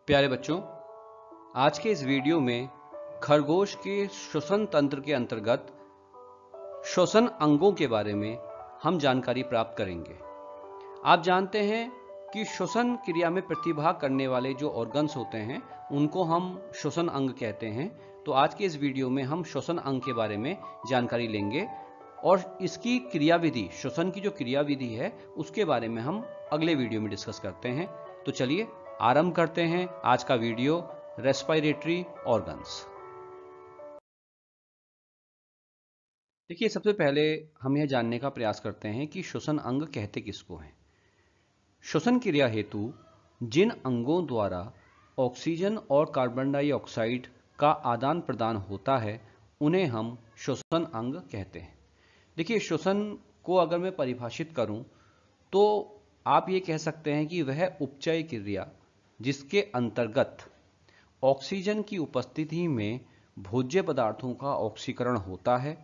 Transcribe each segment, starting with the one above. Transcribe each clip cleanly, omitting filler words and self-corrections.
प्यारे बच्चों, आज के इस वीडियो में खरगोश के श्वसन तंत्र के अंतर्गत श्वसन अंगों के बारे में हम जानकारी प्राप्त करेंगे। आप जानते हैं कि श्वसन क्रिया में प्रतिभाग करने वाले जो ऑर्गन्स होते हैं उनको हम श्वसन अंग कहते हैं। तो आज के इस वीडियो में हम श्वसन अंग के बारे में जानकारी लेंगे और इसकी क्रियाविधि, श्वसन की जो क्रियाविधि है उसके बारे में हम अगले वीडियो में डिस्कस करते हैं। तो चलिए आरंभ करते हैं आज का वीडियो, रेस्पिरेटरी ऑर्गन्स। देखिए, सबसे पहले हम यह जानने का प्रयास करते हैं कि श्वसन अंग कहते किसको हैं। श्वसन क्रिया हेतु जिन अंगों द्वारा ऑक्सीजन और कार्बन डाइऑक्साइड का आदान प्रदान होता है उन्हें हम श्वसन अंग कहते हैं। देखिए, श्वसन को अगर मैं परिभाषित करूं तो आप ये कह सकते हैं कि वह उपचय क्रिया जिसके अंतर्गत ऑक्सीजन की उपस्थिति में भोज्य पदार्थों का ऑक्सीकरण होता है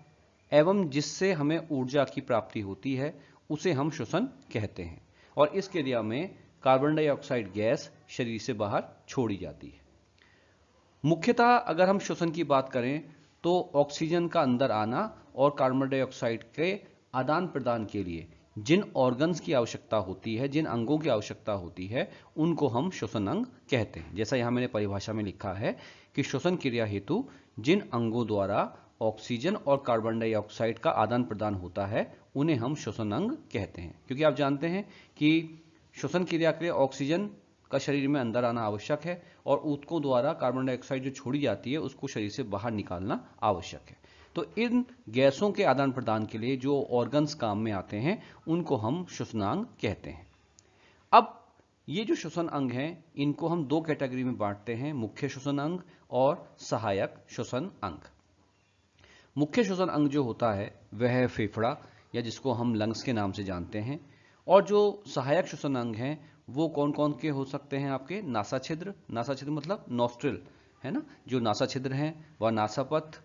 एवं जिससे हमें ऊर्जा की प्राप्ति होती है उसे हम श्वसन कहते हैं। और इस क्रिया में कार्बन डाइऑक्साइड गैस शरीर से बाहर छोड़ी जाती है। मुख्यतः अगर हम श्वसन की बात करें तो ऑक्सीजन का अंदर आना और कार्बन डाइऑक्साइड के आदान प्रदान के लिए जिन ऑर्गन्स की आवश्यकता होती है, जिन अंगों की आवश्यकता होती है, उनको हम श्वसन अंग कहते हैं। जैसा यहां मैंने परिभाषा में लिखा है कि श्वसन क्रिया हेतु जिन अंगों द्वारा ऑक्सीजन और कार्बन डाइऑक्साइड का आदान प्रदान होता है उन्हें हम श्वसन अंग कहते हैं। क्योंकि आप जानते हैं कि श्वसन क्रिया के लिए ऑक्सीजन का शरीर में अंदर आना आवश्यक है और ऊतकों द्वारा कार्बन डाइऑक्साइड जो छोड़ी जाती है उसको शरीर से बाहर निकालना आवश्यक है। तो इन गैसों के आदान प्रदान के लिए जो ऑर्गन्स काम में आते हैं उनको हम श्वसनांग कहते हैं। अब ये जो श्वसन अंग हैं इनको हम दो कैटेगरी में बांटते हैं, मुख्य श्वसन अंग और सहायक श्वसन अंग। मुख्य श्वसन अंग जो होता है वह है फेफड़ा या जिसको हम लंग्स के नाम से जानते हैं, और जो सहायक श्वसन अंग हैं वो कौन कौन के हो सकते हैं आपके, नासा छिद्र, नासा छिद्र मतलब नॉस्ट्रिल है ना, जो नासा छिद्र हैं वह नासापथ,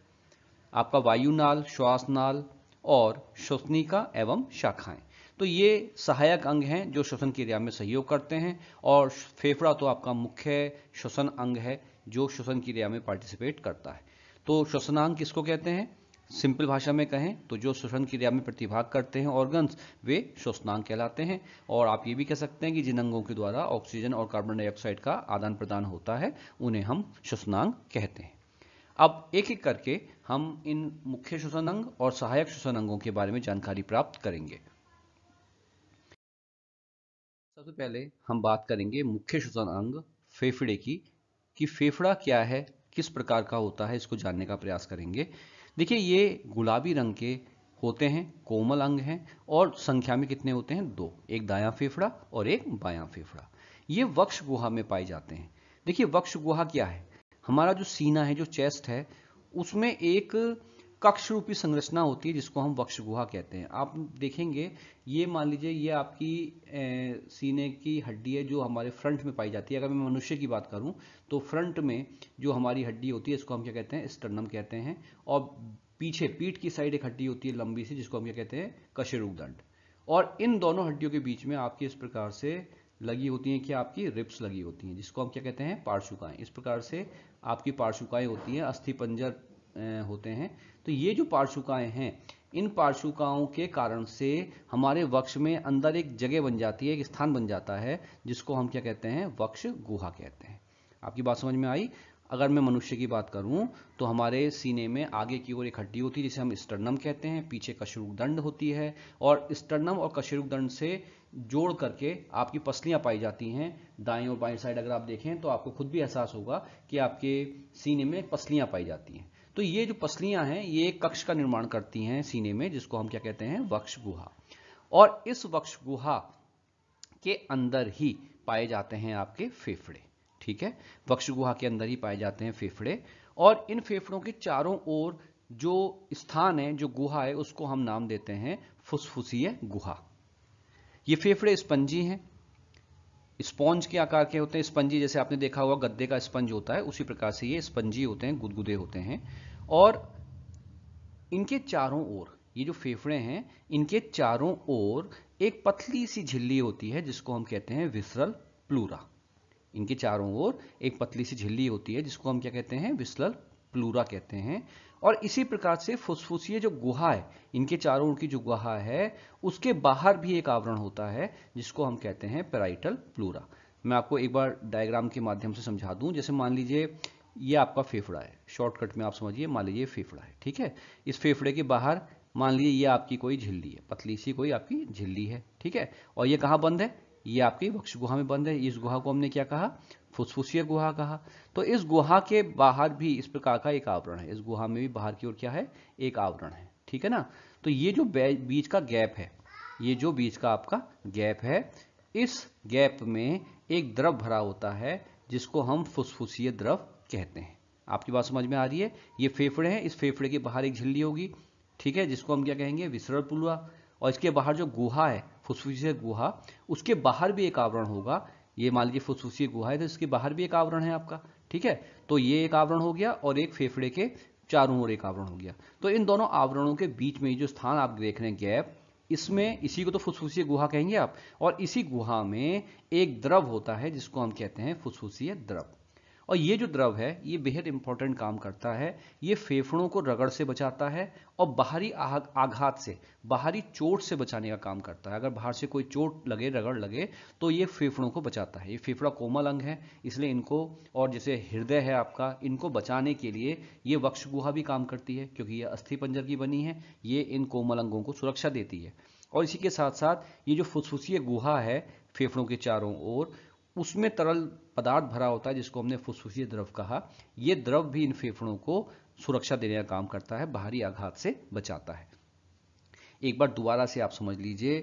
आपका वायुनाल, श्वास नाल और श्वसनिका एवं शाखाएं। तो ये सहायक अंग हैं जो श्वसन क्रिया में सहयोग करते हैं। और फेफड़ा तो आपका मुख्य श्वसन अंग है जो श्वसन क्रिया में पार्टिसिपेट करता है। तो श्वसनांग किसको कहते हैं? सिंपल भाषा में कहें तो जो श्वसन क्रिया में प्रतिभाग करते हैं ऑर्गन्स वे श्वसनांग कहलाते हैं। और आप ये भी कह सकते हैं कि जिन अंगों के द्वारा ऑक्सीजन और कार्बन डाइऑक्साइड का आदान प्रदान होता है उन्हें हम श्वसनांग कहते हैं। अब एक एक करके हम इन मुख्य श्वसन अंग और सहायक श्वसन अंगों के बारे में जानकारी प्राप्त करेंगे। सबसे पहले हम बात करेंगे मुख्य श्वसन अंग फेफड़े की, कि फेफड़ा क्या है, किस प्रकार का होता है, इसको जानने का प्रयास करेंगे। देखिए, ये गुलाबी रंग के होते हैं, कोमल अंग हैं और संख्या में कितने होते हैं? दो, एक दायां फेफड़ा और एक बायां फेफड़ा। ये वक्ष गुहा में पाए जाते हैं। देखिए, वक्ष गुहा क्या है? हमारा जो सीना है, जो चेस्ट है, उसमें एक कक्ष रूपी संरचना होती है जिसको हम वक्ष गुहा कहते हैं। आप देखेंगे, ये मान लीजिए ये आपकी सीने की हड्डी है जो हमारे फ्रंट में पाई जाती है। अगर मैं मनुष्य की बात करूं तो फ्रंट में जो हमारी हड्डी होती है इसको हम क्या कहते हैं? स्टर्नम कहते हैं। और पीछे पीठ की साइड एक हड्डी होती है लंबी सी जिसको हम क्या कहते हैं? कशेरुकदंड। और इन दोनों हड्डियों के बीच में आपकी इस प्रकार से लगी होती हैं कि आपकी रिब्स लगी होती हैं जिसको हम क्या कहते हैं? पार्श्विकाएं। इस प्रकार से आपकी पार्श्विकाएं होती हैं, अस्थिपंजर होते हैं। तो ये जो पार्श्विकाएं हैं, इन पार्श्विकाओं के कारण से हमारे वक्ष में अंदर एक जगह बन जाती है, एक स्थान बन जाता है जिसको हम क्या कहते हैं? वक्ष गुहा कहते हैं। आपकी बात समझ में आई? अगर मैं मनुष्य की बात करूं तो हमारे सीने में आगे की ओर एक हड्डी होती है जिसे हम स्टर्नम कहते हैं, पीछे कशेरुकदंड होती है और स्टर्नम और कशेरुकदंड से जोड़ करके आपकी पसलियां पाई जाती हैं। दाएं और बाएं साइड अगर आप देखें तो आपको खुद भी एहसास होगा कि आपके सीने में पसलियां पाई जाती हैं। तो ये जो पसलियां हैं ये एक कक्ष का निर्माण करती हैं सीने में जिसको हम क्या कहते हैं? वक्ष गुहा। और इस वक्ष गुहा के अंदर ही पाए जाते हैं आपके फेफड़े। ठीक है, वक्ष गुहा के अंदर ही पाए जाते हैं फेफड़े। और इन फेफड़ों के चारों ओर जो स्थान है, जो गुहा है, उसको हम नाम देते हैं फुसफुसीय गुहा। ये फेफड़े स्पंजी हैं, स्पॉन्ज के आकार के होते हैं। स्पंजी जैसे आपने देखा होगा गद्दे का स्पंज होता है, उसी प्रकार से ये स्पंजी होते हैं, गुदगुदे होते हैं। और इनके चारों ओर, ये जो फेफड़े हैं इनके चारों ओर एक पतली सी झिल्ली होती है जिसको हम कहते हैं विसरल प्लूरा। इनके चारों ओर एक पतली सी झिल्ली होती है जिसको हम क्या कहते हैं, विसरल प्लूरा कहते हैं। और इसी प्रकार से फुसफुसीय जो गुहा है, इनके चारों ओर की जो गुहा है, उसके बाहर भी एक आवरण होता है जिसको हम कहते हैं पैराइटल प्लूरा। मैं आपको एक बार डायग्राम के माध्यम से समझा दूं। जैसे मान लीजिए ये आपका फेफड़ा है, शॉर्टकट में आप समझिए, मान लीजिए फेफड़ा है, ठीक है। इस फेफड़े के बाहर मान लीजिए ये आपकी कोई झिल्ली है, पतली सी कोई आपकी झिल्ली है, ठीक है। और ये कहाँ बंद है, ये आपकी वक्ष गुहा में बंद है। इस गुहा को हमने क्या कहा, फुसफुसीय गुहा कहा। तो इस गुहा के बाहर भी इस प्रकार का एक आवरण है, इस गुहा में भी बाहर की ओर क्या है, एक आवरण है, ठीक है ना। तो ये जो बीच का गैप है, ये जो बीच का आपका गैप है, इस गैप में एक द्रव भरा होता है जिसको हम फुसफुसीय द्रव कहते हैं। आपकी बात समझ में आ रही है। ये फेफड़े हैं, इस फेफड़े के बाहर एक झिल्ली होगी, ठीक है, जिसको हम क्या कहेंगे, विसरल प्लूरा। और इसके बाहर जो गुहा है, फुसफुसीय गुहा, उसके बाहर भी एक आवरण होगा। ये मान लीजिए फुसफुसीय गुहा है तो इसके बाहर भी एक आवरण है आपका, ठीक है। तो ये एक आवरण हो गया और एक फेफड़े के चारों ओर एक आवरण हो गया। तो इन दोनों आवरणों के बीच में जो स्थान आप देख रहे हैं गैप, इसमें इसी को तो फुसफुसीय गुहा कहेंगे आप। और इसी गुहा में एक द्रव होता है जिसको हम कहते हैं फुसफुसीय द्रव। और ये जो द्रव है ये बेहद इंपॉर्टेंट काम करता है। ये फेफड़ों को रगड़ से बचाता है और बाहरी आघात से, बाहरी चोट से बचाने का काम करता है। अगर बाहर से कोई चोट लगे, रगड़ लगे, तो ये फेफड़ों को बचाता है। ये फेफड़ा कोमल अंग है, इसलिए इनको, और जैसे हृदय है आपका, इनको बचाने के लिए ये वक्ष गुहा भी काम करती है, क्योंकि ये अस्थि पंजर की बनी है। ये इन कोमल अंगों को सुरक्षा देती है। और इसी के साथ साथ ये जो फुसफुसीय गुहा है फेफड़ों के चारों ओर, उसमें तरल पदार्थ भरा होता है जिसको हमने फुसफुसीय द्रव कहा। ये द्रव भी इन फेफड़ों को सुरक्षा देने का काम करता है, बाहरी आघात से बचाता है। एक बार दोबारा से आप समझ लीजिए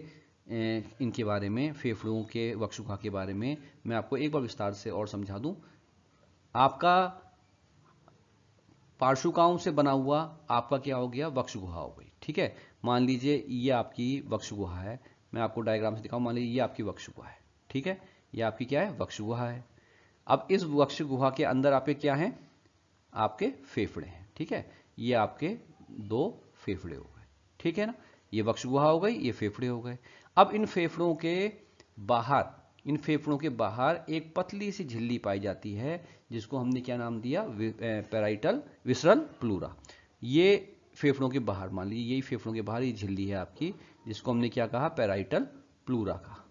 इनके बारे में, फेफड़ों के वक्ष गुहा के बारे में मैं आपको एक बार विस्तार से और समझा दूं। आपका पार्श्विकाओं से बना हुआ आपका क्या हो गया, वक्ष गुहा हो गई, ठीक है। मान लीजिए ये आपकी वक्ष गुहा है, मैं आपको डायग्राम से दिखाऊं। मान लीजिए ये आपकी वक्ष गुहा है, ठीक है, ये आपकी क्या है, वक्ष गुहा है। अब इस वक्ष गुहा के अंदर आपके क्या हैं, आपके फेफड़े हैं, ठीक है। ये आपके दो फेफड़े हो गए, ठीक है ना। ये वक्ष गुहा हो गई, ये फेफड़े हो गए। अब इन फेफड़ों के बाहर, इन फेफड़ों के बाहर एक पतली सी झिल्ली पाई जाती है जिसको हमने क्या नाम दिया, पैराइटल विसरल प्लूरा। ये फेफड़ों के बाहर, मान लीजिए यही फेफड़ों के बाहर ये झिल्ली है आपकी, जिसको हमने क्या कहा, पैराइटल प्लूरा कहा,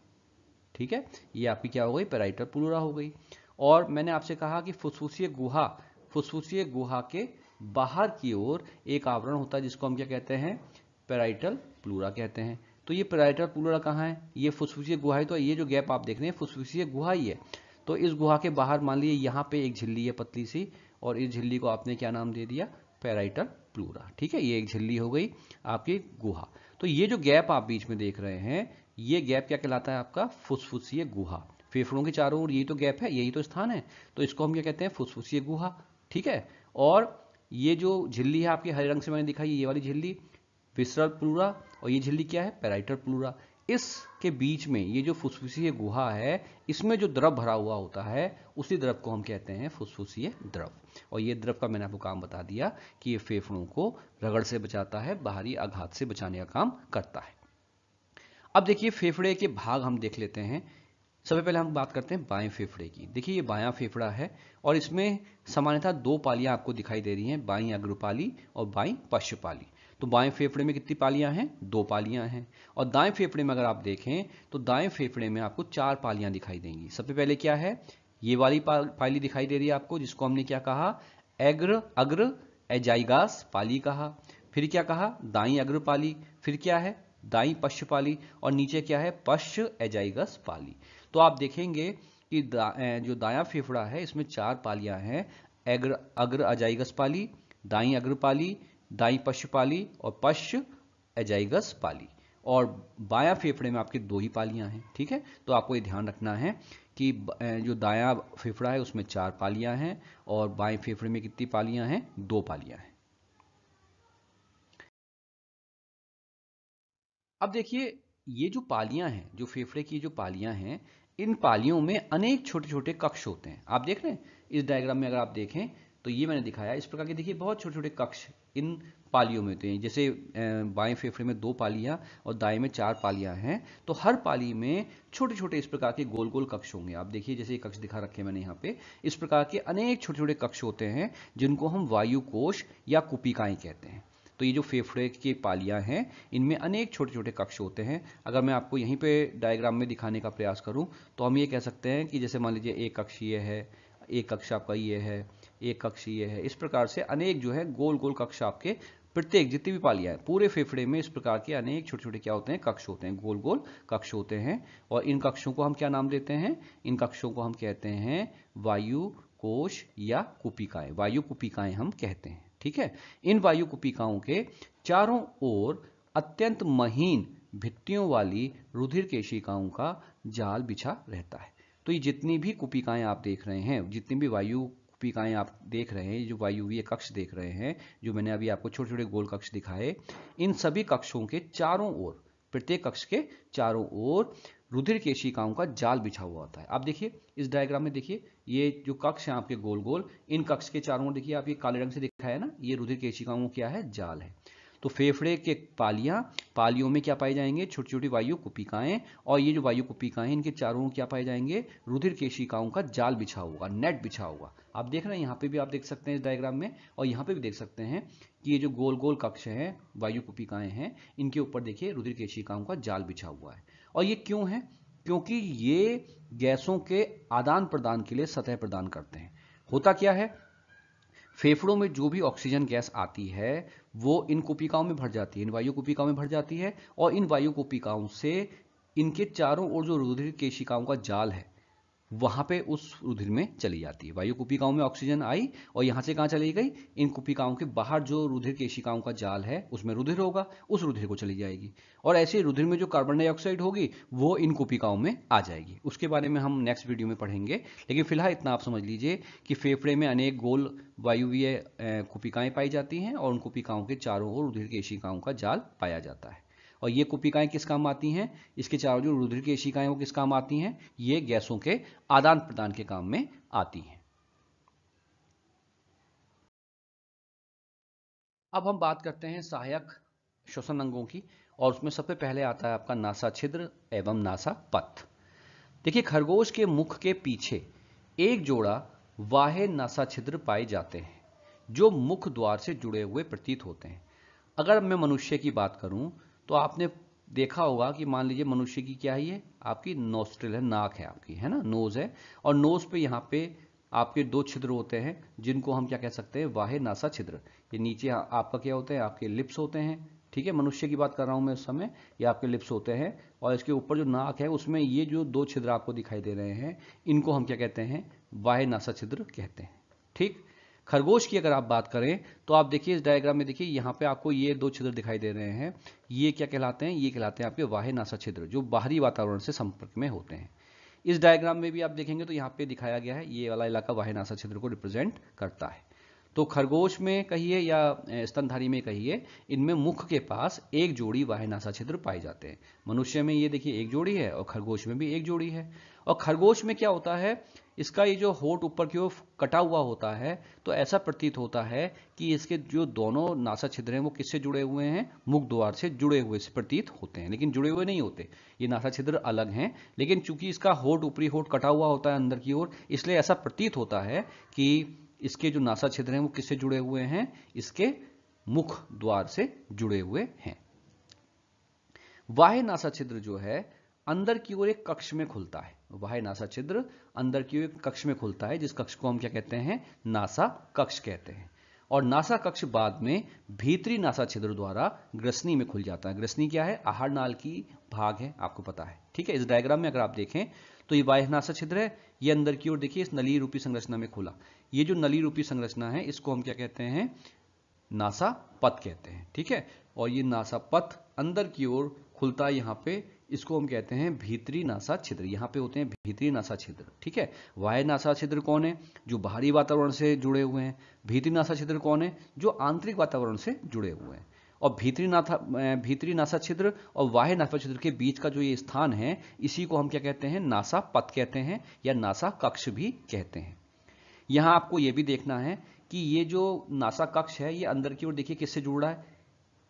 ठीक है। ये आपकी क्या हो गई, पैराइटल प्लूरा हो गई। और मैंने आपसे कहा कि फुसफुसीय गुहा, फुसफुसीय गुहा के बाहर की ओर एक आवरण होता है जिसको हम क्या कहते हैं, पैराइटल प्लूरा कहते हैं। तो ये पैराइटल प्लूरा कहाँ है, ये फुसफुसीय गुहा है। तो ये जो गैप आप देख रहे हैं फुसफुसीय गुहा ही है। तो इस गुहा के बाहर मान लीजिए यहाँ पे एक झिल्ली है पतली सी, और इस झिल्ली को आपने क्या नाम दे दिया, पैराइटल प्लूरा, ठीक है। ये एक झिल्ली हो गई आपकी गुहा। तो ये जो गैप आप बीच में देख रहे हैं, ये गैप क्या कहलाता है, आपका फुसफुसीय गुहा। फेफड़ों के चारों ओर यही तो गैप है, यही तो स्थान है, तो इसको हम क्या कहते हैं, फुसफुसीय गुहा, ठीक है। और ये जो झिल्ली है आपकी हरे रंग से मैंने दिखाई, ये वाली झिल्ली विसरल प्लूरा, और ये झिल्ली क्या है, पैराइटल प्लूरा। इसके बीच में ये जो फुसफुसीय गुहा है, इसमें जो द्रव भरा हुआ होता है, उसी द्रव को हम कहते हैं फुसफुसीय द्रव। और ये द्रव का मैंने आपको काम बता दिया कि ये फेफड़ों को रगड़ से बचाता है, बाहरी आघात से बचाने का काम करता है। अब देखिए फेफड़े के भाग हम देख लेते हैं। सबसे पहले हम बात करते हैं बाएं फेफड़े की। देखिए ये बायां फेफड़ा है और इसमें सामान्यतः दो पालियां आपको दिखाई दे रही हैं, बाईं अग्रपाली और बाईं पश्चपाली। तो बाएं फेफड़े में कितनी पालियां हैं, दो पालियां हैं। और दाएं फेफड़े में अगर आप देखें तो दाएं फेफड़े में आपको चार पालियां दिखाई देंगी। सबसे पहले क्या है, ये वाली पाली दिखाई दे रही है आपको, जिसको हमने क्या कहा, अग्र एजाइगास पाली कहा। फिर क्या कहा, दाईं अग्रपाली। फिर क्या है, दाईं पश्चपाली। और नीचे क्या है, पश्च एजाइगस पाली। तो आप देखेंगे कि जो दायां फेफड़ा है इसमें चार पालियां हैं, अग्र अजाइगस पाली, दाईं अग्रपाली, दाईं पश्चपाली और पश्च एजाइगस पाली। और बायां फेफड़े में आपके दो ही पालियां हैं, ठीक है। तो आपको ये ध्यान रखना है कि जो दायां फेफड़ा है उसमें चार पालियां हैं और बाएं फेफड़े में कितनी पालियां हैं, दो पालियां हैं। अब देखिए ये जो पालियां हैं, जो फेफड़े की जो पालियां हैं, इन पालियों में अनेक छोटे छोटे कक्ष होते हैं। आप देख रहे हैं इस डायग्राम में, अगर आप देखें तो ये मैंने दिखाया। इस प्रकार के देखिए बहुत छोटे छोटे कक्ष इन पालियों में होते हैं। जैसे बाएं फेफड़े में 2 पालियां और दाएं में 4 पालियां हैं, तो हर पाली में छोटे छोटे इस प्रकार के गोल गोल कक्ष होंगे। आप देखिए जैसे ये कक्ष दिखा रखे हैं मैंने यहाँ पे, इस प्रकार के अनेक छोटे छोटे कक्ष होते हैं जिनको हम वायु कोश या कुपिकाएं कहते हैं। तो ये जो फेफड़े की पालियां हैं इनमें अनेक छोटे छोटे कक्ष होते हैं। अगर मैं आपको यहीं पे डायग्राम में दिखाने का प्रयास करूं तो हम ये कह सकते हैं कि जैसे मान लीजिए एक कक्ष ये है, एक कक्ष आपका ये है, एक कक्ष ये है, इस प्रकार से अनेक जो है गोल गोल कक्ष आपके प्रत्येक जितनी भी पालियां हैं पूरे फेफड़े में इस प्रकार के अनेक छोटे छोटे क्या होते हैं, कक्ष होते हैं, गोल गोल कक्ष होते हैं। और इन कक्षों को हम क्या नाम देते हैं? इन कक्षों को हम कहते हैं वायु कोश या कुपिकाएं, वायु कुपिकाएं हम कहते हैं। ठीक है। इन वायु कुपिकाओं के चारों ओर अत्यंत महीन भित्तियों वाली रुधिर केशिकाओं का जाल बिछा रहता है। तो ये जितनी भी कुपिकाएं आप देख रहे हैं, जितनी भी वायु कुपिकाएं आप देख रहे हैं, जो वायुवीय कक्ष देख रहे हैं, जो मैंने अभी आपको छोटे छोटे गोल कक्ष दिखाए, इन सभी कक्षों के चारों ओर, प्रत्येक कक्ष के चारों ओर रुधिर केशिकाओं का जाल बिछा हुआ होता है। आप देखिए इस डायग्राम में, देखिए ये जो कक्ष हैं आपके गोल गोल, इन कक्ष के चारों ओर देखिए आप ये काले रंग से दिखाया है ना, ये रुधिर केशिकाओं क्या है, जाल है। तो फेफड़े के पालियों में क्या पाई जाएंगे, छोटी छोटी वायु कुपिकाएं, और ये जो वायु कुपिकाएं इनके चारों ओर क्या पाए जाएंगे, रुधिर केशिकाओं का जाल बिछा होगा, नेट बिछा होगा। आप देख रहे हैं यहाँ पे भी आप देख सकते हैं इस डायग्राम में, और यहाँ पे भी देख सकते हैं कि ये जो गोल गोल कक्ष हैं, वायु कुपिकाएं हैं, इनके ऊपर देखिए रुधिर केशिकाओं का जाल बिछा हुआ है। और ये क्यों है? क्योंकि ये गैसों के आदान प्रदान के लिए सतह प्रदान करते हैं। होता क्या है, फेफड़ों में जो भी ऑक्सीजन गैस आती है वो इन कुपिकाओं में भर जाती है, इन वायु कुपिकाओं में भर जाती है, और इन वायु कुपिकाओं से इनके चारों ओर जो रुधिर केशिकाओं का जाल है वहां पे उस रुधिर में चली जाती है। वायु कुपिकाओं में ऑक्सीजन आई और यहां से कहां चली गई, इन कुपिकाओं के बाहर जो रुधिर केशिकाओं का जाल है उसमें रुधिर होगा, उस रुधिर को चली जाएगी, और ऐसे रुधिर में जो कार्बन डाइऑक्साइड होगी वो इन कुपिकाओं में आ जाएगी। उसके बारे में हम नेक्स्ट वीडियो में पढ़ेंगे, लेकिन फिलहाल इतना आप समझ लीजिए कि फेफड़े में अनेक गोल वायुवीय कुपिकाएं पाई जाती हैं और उन कुपिकाओं के चारों ओर रुधिर केशिकाओं का जाल पाया जाता है। और ये कुपिकाएं किस काम आती हैं, इसके चारों जो रुधिर केशिकाएं वो किस काम आती हैं, ये गैसों के आदान प्रदान के काम में आती हैं। अब हम बात करते हैं सहायक श्वसन अंगों की, और उसमें सबसे पहले आता है आपका नासा छिद्र एवं नासा पथ। देखिए खरगोश के मुख के पीछे एक जोड़ा वाह्य नासा छिद्र पाए जाते हैं जो मुख द्वार से जुड़े हुए प्रतीत होते हैं। अगर मैं मनुष्य की बात करूं तो आपने देखा होगा कि मान लीजिए मनुष्य की क्या है, ये आपकी नोस्ट्रिल है, नाक है आपकी, है ना, नोज है, और नोज पे यहाँ पे आपके 2 छिद्र होते हैं जिनको हम क्या कह सकते हैं, वाह्य नासा छिद्र। ये नीचे आपका क्या होते हैं, आपके लिप्स होते हैं। ठीक है, मनुष्य की बात कर रहा हूं मैं इस समय, ये आपके लिप्स होते हैं, और इसके ऊपर जो नाक है उसमें ये जो 2 छिद्र आपको दिखाई दे रहे हैं इनको हम क्या कहते हैं, वाह्य नासा छिद्र कहते हैं। ठीक, खरगोश की अगर आप बात करें तो आप देखिए इस डायग्राम में, देखिए यहाँ पे आपको ये 2 छिद्र दिखाई दे रहे हैं, ये क्या कहलाते हैं, ये कहलाते हैं आपके वाह्य नासा छिद्र जो बाहरी वातावरण से संपर्क में होते हैं। इस डायग्राम में भी आप देखेंगे तो यहाँ पे दिखाया गया है, ये वाला इलाका वाह्य नासा छिद्र को रिप्रेजेंट करता है। तो खरगोश में कहिए या स्तनधारी में कहिए, इनमें मुख के पास एक जोड़ी वाह्य नासा छिद्र पाए जाते हैं। मनुष्य में ये देखिए एक जोड़ी है और खरगोश में भी एक जोड़ी है। और खरगोश में क्या होता है, इसका ये जो होठ ऊपर की ओर कटा हुआ होता है, तो ऐसा प्रतीत होता है कि इसके जो दोनों नासा छिद्र हैं वो किससे जुड़े हुए हैं, मुख द्वार से जुड़े हुए से प्रतीत होते हैं, लेकिन जुड़े हुए नहीं होते, ये नासा छिद्र अलग हैं। लेकिन चूंकि इसका होठ, ऊपरी होठ कटा हुआ होता है अंदर की ओर, इसलिए ऐसा प्रतीत होता है कि इसके जो नासा छिद्र हैं वो किससे जुड़े हुए हैं, इसके मुख द्वार से जुड़े हुए हैं। वाह्य नासा छिद्र जो है अंदर की ओर एक कक्ष में खुलता है, वाह्य नासा छिद्र अंदर की ओर एक कक्ष में खुलता है, जिस कक्ष को हम क्या कहते हैं, नासा कक्ष कहते हैं। और नासा कक्ष बाद में भीतरी नासा छिद्र द्वारा ग्रसनी में खुल जाता है। ग्रसनी क्या है, आहार नाल की भाग है, आपको पता है। ठीक है, इस डायग्राम में अगर आप देखें तो ये वाह्य नासा छिद्र है, ये अंदर की ओर देखिए इस नली रूपी संरचना में खुला। ये जो नली रूपी संरचना है इसको हम क्या कहते हैं, नासा पथ कहते हैं। ठीक है, और ये नासा पथ अंदर की ओर खुलता है, यहाँ पे इसको हम कहते हैं भीतरी नासा छिद्र। यहाँ पे होते हैं भीतरी नासा छिद्र। ठीक है, वाह्य नासा छिद्र कौन है, जो बाहरी वातावरण से जुड़े हुए हैं। भीतरी नासा छिद्र कौन है, जो आंतरिक वातावरण से जुड़े हुए हैं। और भीतरी नासा छिद्र और वाह्य नासा छिद्र के बीच का जो ये स्थान है, इसी को हम क्या कहते हैं, नासा पथ कहते हैं या नासा कक्ष भी कहते हैं। यहां आपको यह भी देखना है कि ये जो नासा कक्ष है ये अंदर की ओर देखिए किससे जुड़ रहा है।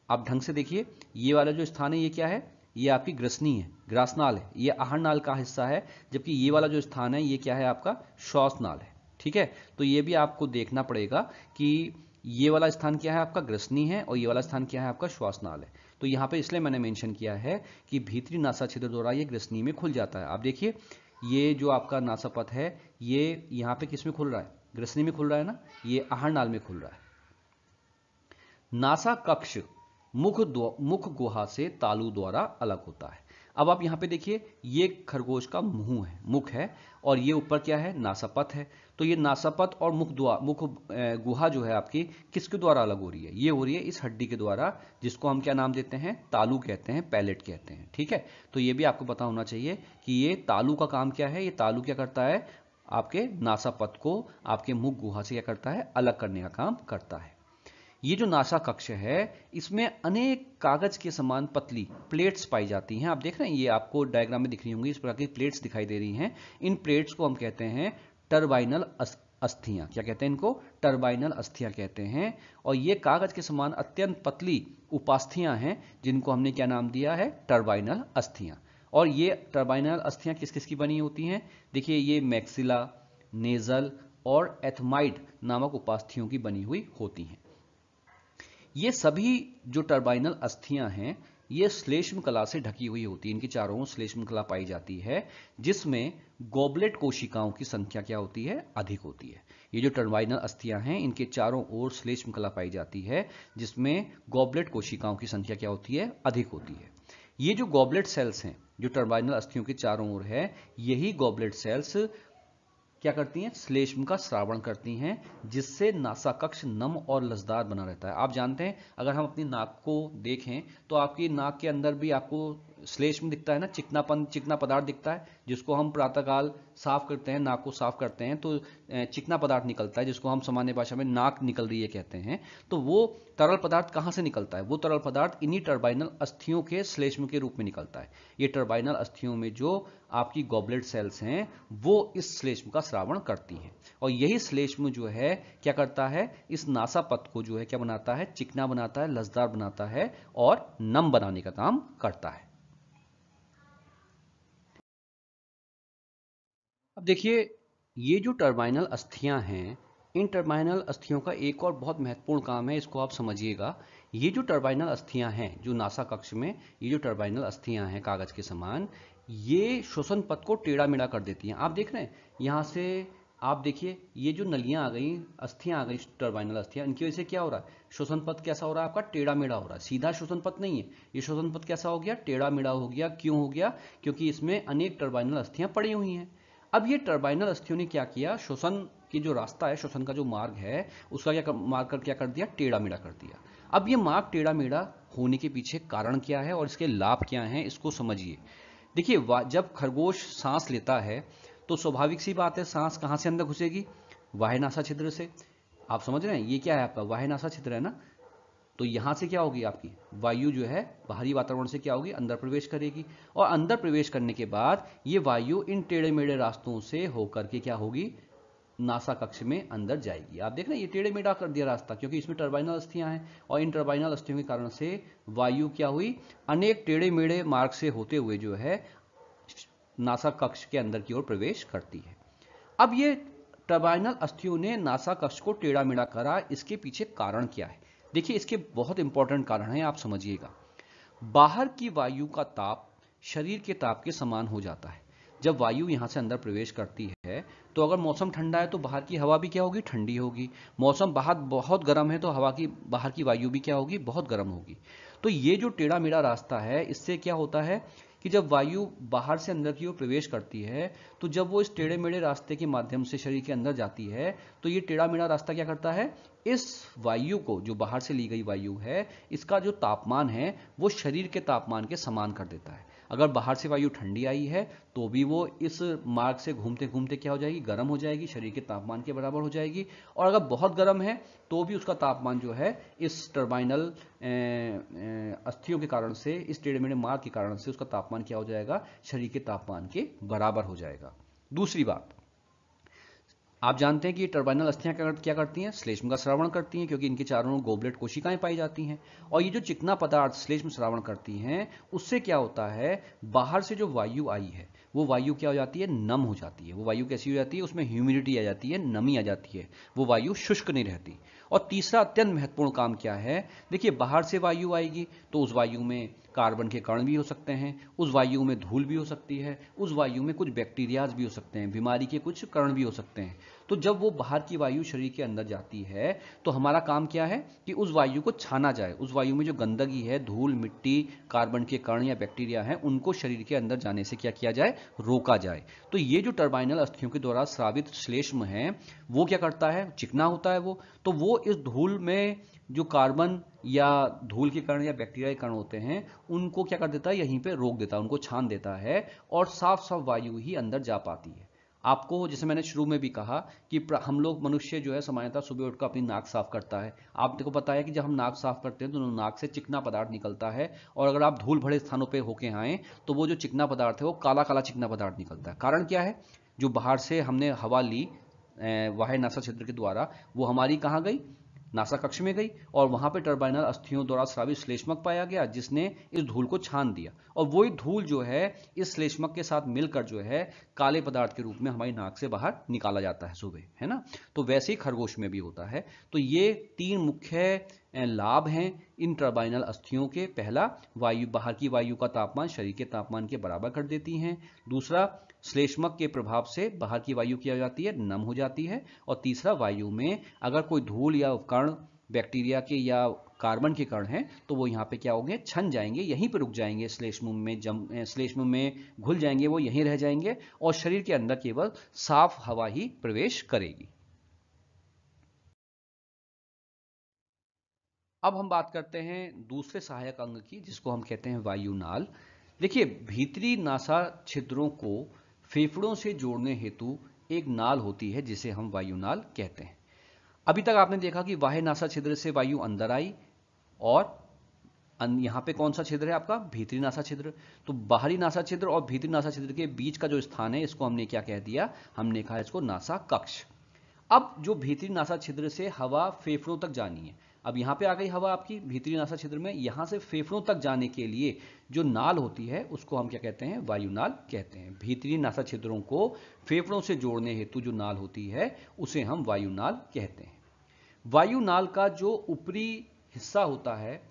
आप ढंग से देखिए, ये वाला जो स्थान है ये क्या है, ये आपकी ग्रसनी है, ग्रासनाल है, ये आहारनाल का हिस्सा है, जबकि ये वाला जो स्थान है ये क्या है, आपका श्वासनाल है। ठीक है, तो ये भी आपको देखना पड़ेगा कि ये वाला स्थान क्या है, आपका ग्रसनी है, और ये वाला स्थान क्या है, आपका श्वासनाल है। तो यहाँ पे इसलिए मैंने मेंशन किया है कि भीतरी नासा छिद्र द्वारा ये ग्रसनी में खुल जाता है। आप देखिए, ये जो आपका नासापथ है ये यहाँ पे किस में खुल रहा है, ग्रसनी में खुल रहा है ना, ये आहारनाल में खुल रहा है। नासा कक्ष मुख गुहा से तालु द्वारा अलग होता है। अब आप यहां पे देखिए, ये खरगोश का मुंह है, मुख है, और ये ऊपर क्या है, नासापथ है। तो ये नासापथ और मुख गुहा जो है आपकी किसके द्वारा अलग हो रही है, ये हो रही है इस हड्डी के द्वारा, जिसको हम क्या नाम देते हैं, तालु कहते हैं, पैलेट कहते हैं। ठीक है, तो ये भी आपको पता होना चाहिए कि ये तालु का काम क्या है। ये तालु क्या करता है, आपके नासापथ को आपके मुख गुहा से क्या करता है, अलग करने का काम करता है। ये जो नासा कक्ष है इसमें अनेक कागज के समान पतली प्लेट्स पाई जाती हैं। आप देख रहे हैं, ये आपको डायग्राम में दिख रही होंगी, इस प्रकार की प्लेट्स दिखाई दे रही हैं। इन प्लेट्स को हम कहते हैं टर्बाइनल अस्थियां। क्या कहते हैं इनको, टर्बाइनल अस्थियां कहते हैं। और ये कागज के समान अत्यंत पतली उपास्थियां हैं, जिनको हमने क्या नाम दिया है, टर्बाइनल अस्थियां। और ये टर्बाइनल अस्थियां किस किस की बनी होती हैं, देखिए ये मैक्सिला, नेजल और एथमाइड नामक उपास्थियों की बनी हुई होती हैं। ये सभी जो टर्बाइनल अस्थियां हैं ये श्लेष्म कला से ढकी हुई होती है, इनकी चारों ओर श्लेष्म कला पाई जाती है, जिसमें गॉबलेट कोशिकाओं की संख्या क्या होती है, अधिक होती है। ये जो टर्बाइनल अस्थियां हैं इनके चारों ओर श्लेष्म कला पाई जाती है, जिसमें गॉबलेट कोशिकाओं की संख्या क्या होती है, अधिक होती है। ये जो गॉबलेट सेल्स हैं जो टर्बाइनल अस्थियों के चारों ओर है, यही गॉबलेट सेल्स क्या करती हैं, श्लेष्म का श्रावण करती हैं, जिससे नासा कक्ष नम और लसदार बना रहता है। आप जानते हैं, अगर हम अपनी नाक को देखें तो आपकी नाक के अंदर भी आपको श्लेष्म दिखता है ना, चिकना पदार्थ दिखता है, जिसको हम प्रातःकाल साफ करते हैं, नाक को साफ करते हैं तो चिकना पदार्थ निकलता है, जिसको हम सामान्य भाषा में नाक निकल रही है कहते हैं। तो वो तरल पदार्थ कहां से निकलता है, वो तरल पदार्थ इन्हीं टर्बाइनल अस्थियों के श्लेष्म के रूप में निकलता है। ये टर्बाइनल अस्थियों में जो आपकी गॉबलेट सेल्स हैं वो इस श्लेष्म का श्रावण करती हैं, और यही श्लेष्म जो है क्या करता है, इस नासापथ को जो है क्या बनाता है, चिकना बनाता है, लसदार बनाता है और नम बनाने का काम करता है। अब देखिए, ये जो टर्बाइनल अस्थियां हैं, इन टर्बाइनल अस्थियों का एक और बहुत महत्वपूर्ण काम है, इसको आप समझिएगा। ये जो टर्बाइनल अस्थियां हैं जो नासा कक्ष में, ये जो टर्बाइनल अस्थियां हैं कागज के समान, ये श्वसन पथ को टेढ़ा मेढ़ा कर देती हैं। आप देख रहे हैं यहां से, आप देखिए ये जो नलियां आ गई, अस्थियां आ गई, टर्बाइनल अस्थियां, इनकी वजह से क्या हो रहा है, श्वसन पथ कैसा हो रहा है, आपका टेढ़ा मेढ़ा हो रहा है। सीधा श्वसन पथ नहीं है, ये श्वसन पथ कैसा हो गया, टेढ़ा मेढ़ा हो गया। क्यों हो गया, क्योंकि इसमें अनेक टर्बाइनल अस्थियां पड़ी हुई हैं। अब ये टर्बाइनल अस्थियों ने क्या किया, श्वसन की जो रास्ता है, श्वसन का जो मार्ग है, उसका क्या कर दिया, टेढ़ा मेढ़ा कर दिया। अब ये मार्ग टेढ़ा मेढ़ा होने के पीछे कारण क्या है और इसके लाभ क्या हैं, इसको समझिए। देखिए, जब खरगोश सांस लेता है तो स्वाभाविक सी बात है, सांस कहां से अंदर घुसेगी, वायुनासा छिद्र से। आप समझ रहे हैं, ये क्या है आपका वायुनासा छिद्र है ना, तो यहां से क्या होगी, आपकी वायु जो है बाहरी वातावरण से क्या होगी, अंदर प्रवेश करेगी, और अंदर प्रवेश करने के बाद ये वायु इन टेढ़े मेढ़े रास्तों से होकर के क्या होगी, नासा कक्ष में अंदर जाएगी। आप देख रहे हैं ये टेढ़े मेढ़ा कर दिया रास्ता, क्योंकि इसमें टर्बाइनल अस्थियां हैं, और इन टर्बाइनल अस्थियों के कारण से वायु क्या हुई, अनेक टेढ़े मेढ़े मार्ग से होते हुए जो है नासा कक्ष के अंदर की ओर प्रवेश करती है। अब ये टर्बाइनल अस्थियों ने नासा कक्ष को टेढ़ा मेढ़ा करा, इसके पीछे कारण क्या है, देखिए इसके बहुत इंपॉर्टेंट कारण है, आप समझिएगा। बाहर की वायु का ताप शरीर के ताप के समान हो जाता है। जब वायु यहां से अंदर प्रवेश करती है तो अगर मौसम ठंडा है तो बाहर की हवा भी क्या होगी, ठंडी होगी। मौसम बाहर बहुत गर्म है तो बाहर की वायु भी क्या होगी, बहुत गर्म होगी। तो ये जो टेढ़ा मेढ़ा रास्ता है, इससे क्या होता है कि जब वायु बाहर से अंदर की ओर प्रवेश करती है, तो जब वो इस टेढ़े मेढ़े रास्ते के माध्यम से शरीर के अंदर जाती है, तो ये टेढ़ा मेढ़ा रास्ता क्या करता है, इस वायु को, जो बाहर से ली गई वायु है, इसका जो तापमान है वो शरीर के तापमान के समान कर देता है। अगर बाहर से वायु ठंडी आई है तो भी वो इस मार्ग से घूमते घूमते क्या हो जाएगी, गर्म हो जाएगी, शरीर के तापमान के बराबर हो जाएगी। और अगर बहुत गर्म है तो भी उसका तापमान जो है इस टर्बाइनल अस्थियों के कारण से, इस टेढ़े मेढ़े मार्ग के कारण से उसका तापमान क्या हो जाएगा, शरीर के तापमान के बराबर हो जाएगा। दूसरी बात, आप जानते हैं कि टर्बाइनल अस्थियां क्या करती हैं, श्लेष्म का स्रावण करती हैं, क्योंकि इनके चारों ओर गोबलेट कोशिकाएं पाई जाती हैं। और ये जो चिकना पदार्थ श्लेष्म स्रावण करती हैं, उससे क्या होता है, बाहर से जो वायु आई है वो वायु क्या हो जाती है, नम हो जाती है। वो वायु कैसी हो जाती है, उसमें ह्यूमिडिटी आ जाती है, नमी आ जाती है, वो वायु शुष्क नहीं रहती। और तीसरा अत्यंत महत्वपूर्ण काम क्या है, देखिए बाहर से वायु आएगी तो उस वायु में कार्बन के कण भी हो सकते हैं, उस वायु में धूल भी हो सकती है, उस वायु में कुछ बैक्टीरियाज भी हो सकते हैं, बीमारी के कुछ कण भी हो सकते हैं। तो जब वो बाहर की वायु शरीर के अंदर जाती है तो हमारा काम क्या है कि उस वायु को छाना जाए। उस वायु में जो गंदगी है, धूल, मिट्टी, कार्बन के कण या बैक्टीरिया हैं, उनको शरीर के अंदर जाने से क्या किया जाए, रोका जाए। तो ये जो टर्बाइनल अस्थियों के द्वारा स्रावित श्लेष्म है वो क्या करता है, चिकना होता है वो, तो वो इस धूल में जो कार्बन या धूल के कण या बैक्टीरिया के कण होते हैं उनको क्या कर देता है, यहीं पे रोक देता है, उनको छान देता है और साफ साफ वायु ही अंदर जा पाती है। आपको जैसे मैंने शुरू में भी कहा कि हम लोग मनुष्य जो है सामान्यतः सुबह उठकर अपनी नाक साफ करता है। आपको पता है कि जब हम नाक साफ करते हैं तो नाक से चिकना पदार्थ निकलता है, और अगर आप धूल भरे स्थानों पे होके आए तो वो जो चिकना पदार्थ है वो काला काला चिकना पदार्थ निकलता है। कारण क्या है, जो बाहर से हमने हवा ली वाह्य नासा छिद्र के द्वारा, वो हमारी कहाँ गई, नासा कक्ष में गई, और वहां पे टर्बाइनल अस्थियों द्वारा स्रावित श्लेष्मक पाया गया जिसने इस धूल को छान दिया, और वही धूल जो है इस श्लेष्मक के साथ मिलकर जो है काले पदार्थ के रूप में हमारी नाक से बाहर निकाला जाता है सुबह, है ना। तो वैसे ही खरगोश में भी होता है। तो ये तीन मुख्य लाभ हैं इन टर्बाइनल अस्थियों के। पहला, वायु, बाहर की वायु का तापमान शरीर के तापमान के बराबर कर देती हैं। दूसरा, श्लेष्मक के प्रभाव से बाहर की वायु क्या हो जाती है, नम हो जाती है। और तीसरा, वायु में अगर कोई धूल या कण बैक्टीरिया के या कार्बन के कण हैं तो वो यहाँ पे क्या होंगे, छन जाएंगे, यहीं पे रुक जाएंगे, श्लेष्म में घुल जाएंगे, वो यहीं रह जाएंगे और शरीर के अंदर केवल साफ हवा ही प्रवेश करेगी। अब हम बात करते हैं दूसरे सहायक अंग की, जिसको हम कहते हैं वायुनाल। देखिए, भीतरी नासा छिद्रों को फेफड़ों से जोड़ने हेतु एक नाल होती है जिसे हम वायुनाल कहते हैं। अभी तक आपने देखा कि बाह्य नासा छिद्र से वायु अंदर आई, और यहां पे कौन सा छिद्र है आपका, भीतरी नासा छिद्र। तो बाहरी नासा छिद्र और भीतरी नासा छिद्र के बीच का जो स्थान है इसको हमने क्या कह दिया, हमने कहा इसको नासा कक्ष। अब जो भीतरी नासा छिद्र से हवा फेफड़ों तक जानी है, अब यहां पे आ गई हवा आपकी भीतरी नासा छिद्र में, यहां से फेफड़ों तक जाने के लिए जो नाल होती है उसको हम क्या कहते हैं, वायुनाल कहते हैं। भीतरी नासा छिद्रों को फेफड़ों से जोड़ने हेतु जो नाल होती है उसे हम वायुनाल कहते हैं। वायुनाल का जो ऊपरी हिस्सा होता है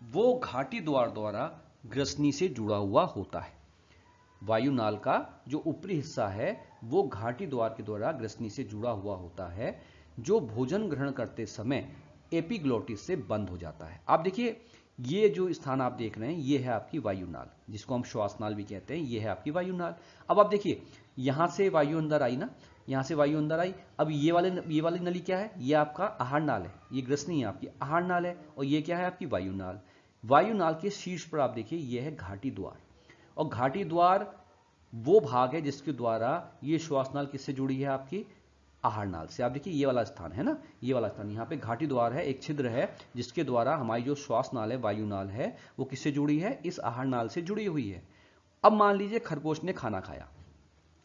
वो घाटी द्वार द्वारा ग्रसनी से जुड़ा हुआ होता है। वायुनाल का जो ऊपरी हिस्सा है वो घाटी द्वार के द्वारा ग्रसनी से जुड़ा हुआ होता है, जो भोजन ग्रहण करते समय एपिग्लोटिस से बंद हो जाता है। आप देखिए, ये जो स्थान आप देख रहे हैं ये है आपकी वायुनाल, जिसको हम श्वासनाल भी कहते हैं, ये है आपकी वायुनाल। अब आप देखिए, यहां से वायु अंदर आई ना, यहां से वायु अंदर आई। अब ये वाली नली क्या है, ये आपका आहार नाल है, ये ग्रसनी है आपकी, आहार नाल है, और ये क्या है आपकी वायुनाल। वायुनाल के शीर्ष पर आप देखिए ये है घाटी द्वार, और घाटी द्वार वो भाग है जिसके द्वारा ये श्वासनाल किससे जुड़ी है, आपकी आहार नाल से। आप देखिए ये वाला स्थान है ना, ये वाला स्थान, यहाँ पे घाटी द्वार है, एक छिद्र है जिसके द्वारा हमारी जो श्वासनाल है, वायुनाल है, वो किससे जुड़ी है, इस आहार नाल से जुड़ी हुई है। अब मान लीजिए खरगोश ने खाना खाया,